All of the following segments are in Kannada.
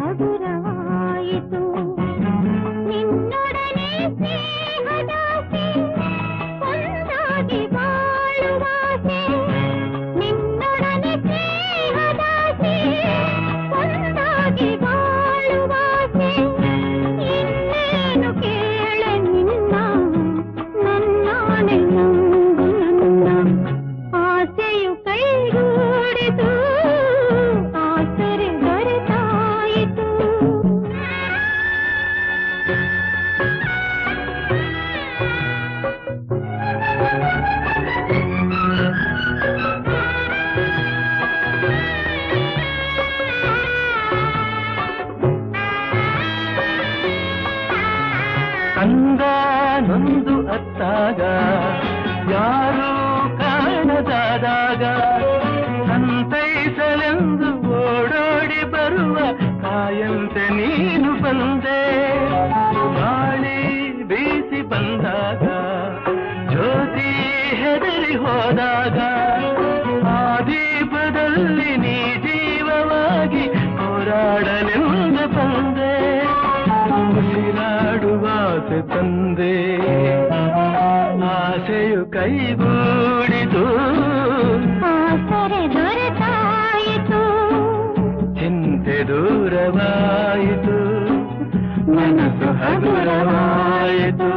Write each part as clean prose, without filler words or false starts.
ಹಗುರವಾಯಿತು ನಿನ್ನೊಡನೆ ಸ್ನೇಹದಾಸೆ ಒಂದಾಗಿ ಬಾಳುವಾಸೆ ನಿನ್ನೊಡನೆ ಸ್ನೇಹದಾಸೆ ಒಂದಾಗಿ ಬಾಳುವಾಸೆ ಇನ್ನೇನು ಕೇಳೆ ನಿನ್ನ ನನ್ನಾಣೆ ನಂಬು ನನ್ನ ಆಸೆಯು ಕೈಗೂಡಿತು ಆಸರೆ ದೊರೆತಾಯಿತು ಕಂದ ನೊಂದು ಅತ್ತಾಗ ಯಾರೂ ಕಾಣದಾದಾಗ ಸಂತೈಸಲೆಂದು ಓಡೋಡಿ ಬರುವ ಕಾಯಂತೆ ನೀನು ಬಂದೆ ಗಾಳಿ ಬೀಸಿ ಬಂದಾಗ ಜ್ಯೋತಿ ಹೆದರಿ ಹೋದಾಗ ಆ ದೀಪದಲ್ಲಿ ನೀ ಜೀವವಾಗಿ ಹೋರಾಡಲೆಂದು ಬಂದೆ ಉಸಿರಾಡುವಾಸೆ ತಂದೆ ಆಸೆಯು ಕೈಗೂಡಿತು ಆಸರೆ ದೊರೆತಾಯಿತು ಚಿಂತೆ ದೂರವಾಯಿತು ಮನಸ್ಸು ಹಗುರವಾಯಿತು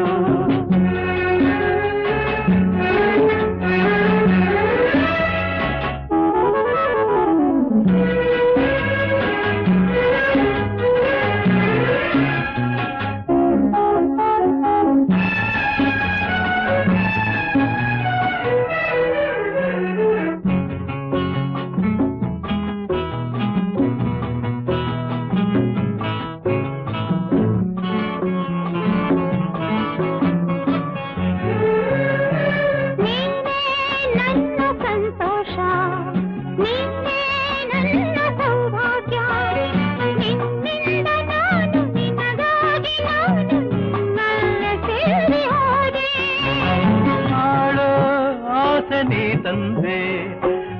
ತಂದೆ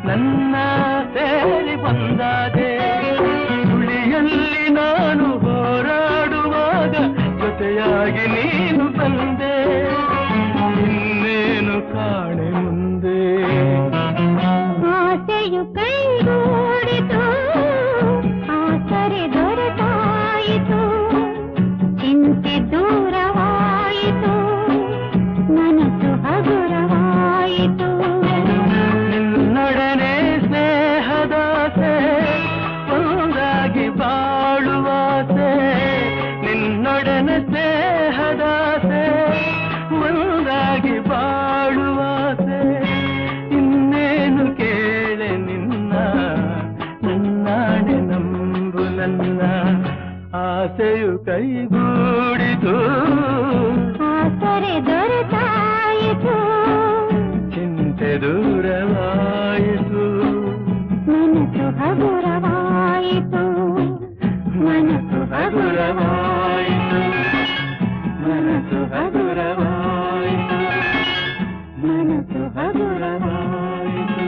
ನನ್ನ ಸೇರಿ ಬಂದಾದೆ ಸುಳಿಯಲ್ಲಿ ನಾನು ಹೋರಾಡುವಾಗ ಜೊತೆಯಾಗಿ ನೀನು ಬಂದೆ ಇನ್ನೇನು ಕಾಣೆ ಮುಂದೆ ಆಸೆಯು ಕೈಗೂಡಿತು ಆಸರೆ ದೊರೆತಾಯಿತು ಚಿಂತೆ ದೂರವಾಯಿತು ಮನಸ್ಸು ಹಗುರವಾಯಿತು ನಿನ್ನೊಡನೆ ಸ್ನೇಹದಾಸೆ ಒಂದಾಗಿ ಬಾಳುವಾಸೆ ನಿನ್ನೊಡನೆ ಸ್ನೇಹದಾಸೆ ಒಂದಾಗಿ ಬಾಳುವಾಸೆ ಇನ್ನೇನು ಕೇಳೆ ನಿನ್ನ ನನ್ನಾಣೆ ನಂಬು ನನ್ನ ಆಸೆಯು ಕೈಗೂಡಿತು ಆಸರೆ ದೊರೆತಾಯಿತು ಚಿಂತೆ ದೂರವಾಯಿತು ಮನಸ್ಸು ಹಗುರವಾಯಿತು ಮನಸ್ಸು ಹಗುರವಾಯಿತು ಮನಸ್ಸು ಹಗುರವಾಯಿತು ಮನಸ್ಸು ಹಗುರವಾಯಿತು